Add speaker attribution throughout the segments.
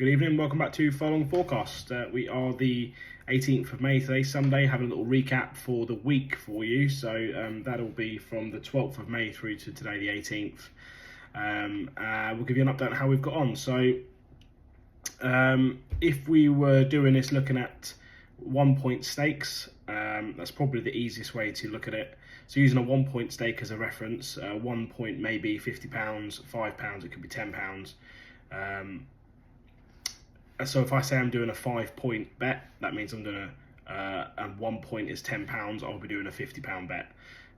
Speaker 1: Good evening, welcome back to Furlong Forecast. We are the 18th of May today, Sunday, having a little recap for the week for you. So that'll be from the 12th of May through to today, the 18th. We'll give you an update on how we've got on. So if we were doing this looking at 1 point stakes, that's probably the easiest way to look at it. So using a 1 point stake as a reference, 1 point maybe £50, £5, it could be £10. So if I say I'm doing a 5 point bet, that means I'm doing and 1 point is £10, I'll be doing a £50 bet.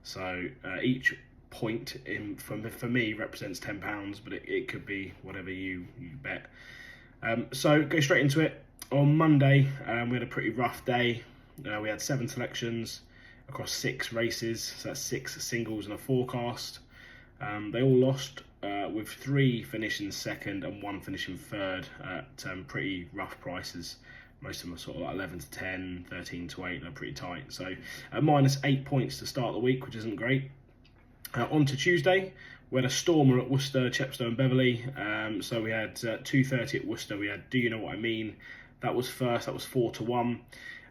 Speaker 1: So each point for me represents £10, but it could be whatever you bet. So go straight into it. On Monday, we had a pretty rough day. We had 7 selections across 6 races, so that's 6 singles and a forecast. They all lost, with 3 finishing second and 1 finishing third at pretty rough prices. Most of them are sort of like 11 to 10, 13 to 8, they're pretty tight. So minus 8 points to start the week, which isn't great. On to Tuesday, we had a stormer at Worcester, Chepstow and Beverley. So we had 2:30 at Worcester, we had Do You Know What I Mean? That was first, that was 4 to 1.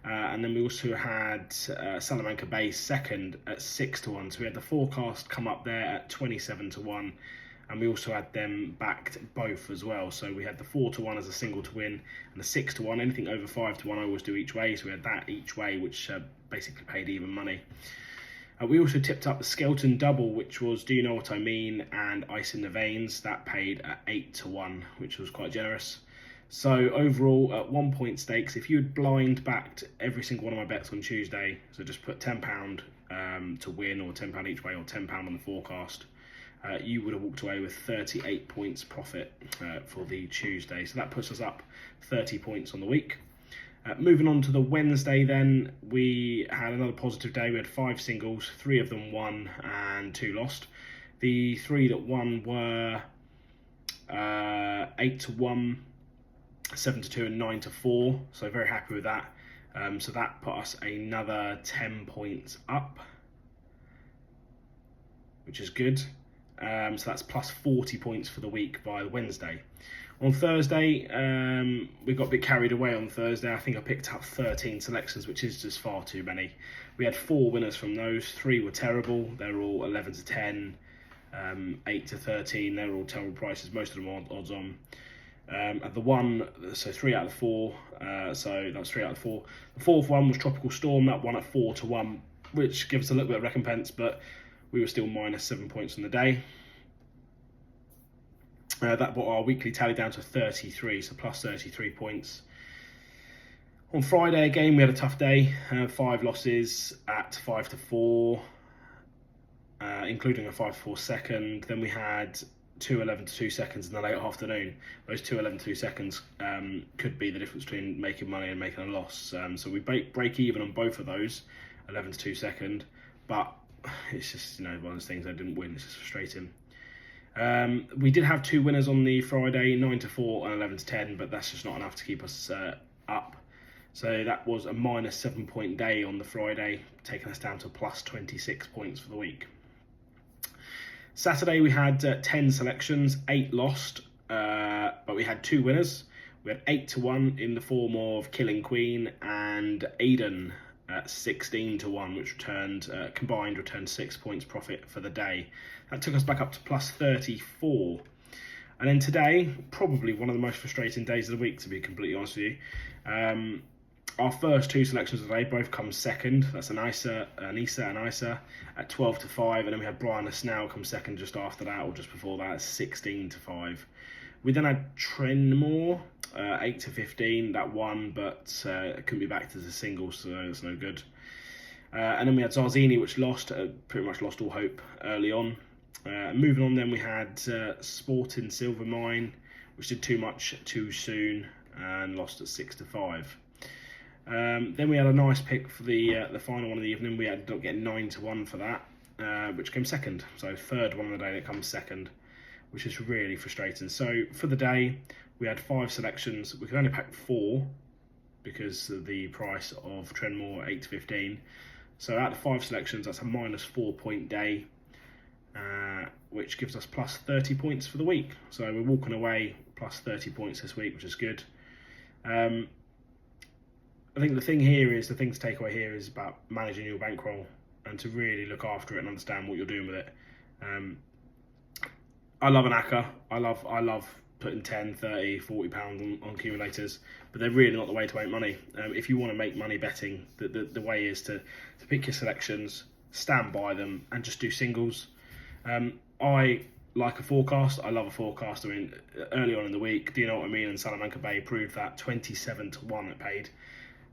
Speaker 1: And then we also had Salamanca Bay second at 6 to 1. So we had the forecast come up there at 27 to 1. And we also had them backed both as well. So we had the 4 to 1 as a single to win, and the 6 to 1. Anything over 5 to 1 I always do each way. So we had that each way, which basically paid even money. We also tipped up the Skelton double, which was Do You Know What I Mean? And Ice in the Veins. That paid at 8 to 1, which was quite generous. So overall, at 1 point stakes, if you had blind backed every single one of my bets on Tuesday, so just put £10 to win, or £10 each way, or £10 on the forecast, you would have walked away with 38 points profit for the Tuesday. So that puts us up 30 points on the week. Moving on to the Wednesday then, we had another positive day. We had 5 singles, 3 of them won and 2 lost. The 3 that won were 8 to 1, 7 to 2 and 9 to 4. So very happy with that. So that put us another 10 points up, which is good. So that's plus 40 points for the week by Wednesday. On Thursday, we got a bit carried away on Thursday. I think I picked up 13 selections, which is just far too many. We had 4 winners from those. 3 were terrible. They were all 11 to 10, 8 to 13. They were all terrible prices. Most of them are odds on. And the one, so 3 out of 4. So that was 3 out of 4. The 4th one was Tropical Storm. That won at 4 to 1, which gives us a little bit of recompense, but we were still minus 7 points on the day. That brought our weekly tally down to 33, so plus 33 points. On Friday again, we had a tough day. 5 losses at 5 to 4, including a 5 to 4 second. Then we had 2 11 to 2 seconds in the late afternoon. Those 2 11 to 2 seconds could be the difference between making money and making a loss. So we break even on both of those, 11 to 2 second, but it's just, one of those things. I didn't win. It's just frustrating. We did have 2 winners on the Friday, 9 to 4 and 11 to 10, but that's just not enough to keep us up. So that was a minus 7 point day on the Friday, taking us down to plus 26 points for the week. Saturday we had 10 selections, 8 lost, but we had 2 winners. We had 8 to 1 in the form of Killing Queen and Aiden at 16 to 1, which combined returned 6 points profit for the day. That took us back up to plus 34. And then today, probably one of the most frustrating days of the week, to be completely honest with you. Our first 2 selections of the day both come second. That's Anissa and Isa at 12 to 5, and then we had Brian Snell come second just after that, or just before that, at 16 to 5. We then had Trenmore, 8 to 15, that won, but it couldn't be backed as a single, so it's no good. And then we had Zarzini, which pretty much lost all hope early on. Moving on then, we had Sporting Silvermine, which did too much too soon and lost at 6 to 5. Then we had a nice pick for the final one of the evening. We ended up getting 9 to 1 for that, which came second. So 3rd one of the day that comes second, which is really frustrating. So for the day, we had 5 selections. We could only pack 4 because of the price of Trenmore 8 to 15. So out of 5 selections, that's a minus 4 point day. which gives us plus 30 points for the week. So we're walking away plus 30 points this week, which is good. I think the thing to take away here is about managing your bankroll and to really look after it and understand what you're doing with it. I love an ACCA. I love putting 10, 30, 40 pounds on accumulators, but they're really not the way to make money. If you want to make money betting, the way is to pick your selections, stand by them, and just do singles. I like a forecast. I love a forecast. I mean, early on in the week, do you know what I mean? And Salamanca Bay proved that 27-1 it paid,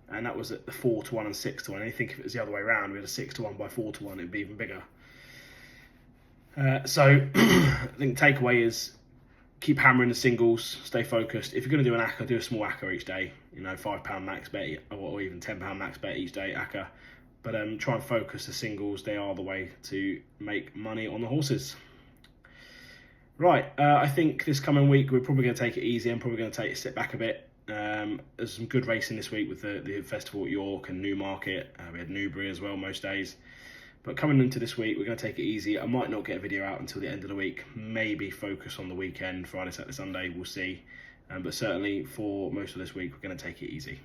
Speaker 1: and that was at the 4-1 and 6-1. And I think if it was the other way around, we had a 6-1 by 4-1, it'd be even bigger. So I think the takeaway is keep hammering the singles, stay focused. If you're going to do an ACCA, do a small ACCA each day. You know, £5 max bet or even £10 max bet each day ACCA. But try and focus the singles. They are the way to make money on the horses. Right, I think this coming week we're probably going to take it easy. I'm probably going to sit back a bit. There's some good racing this week with the festival at York and Newmarket. We had Newbury as well most days. But coming into this week, we're going to take it easy. I might not get a video out until the end of the week. Maybe focus on the weekend, Friday, Saturday, Sunday. We'll see. But certainly for most of this week, we're going to take it easy.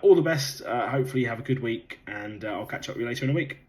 Speaker 1: All the best. Hopefully you have a good week, and I'll catch up with you later in the week.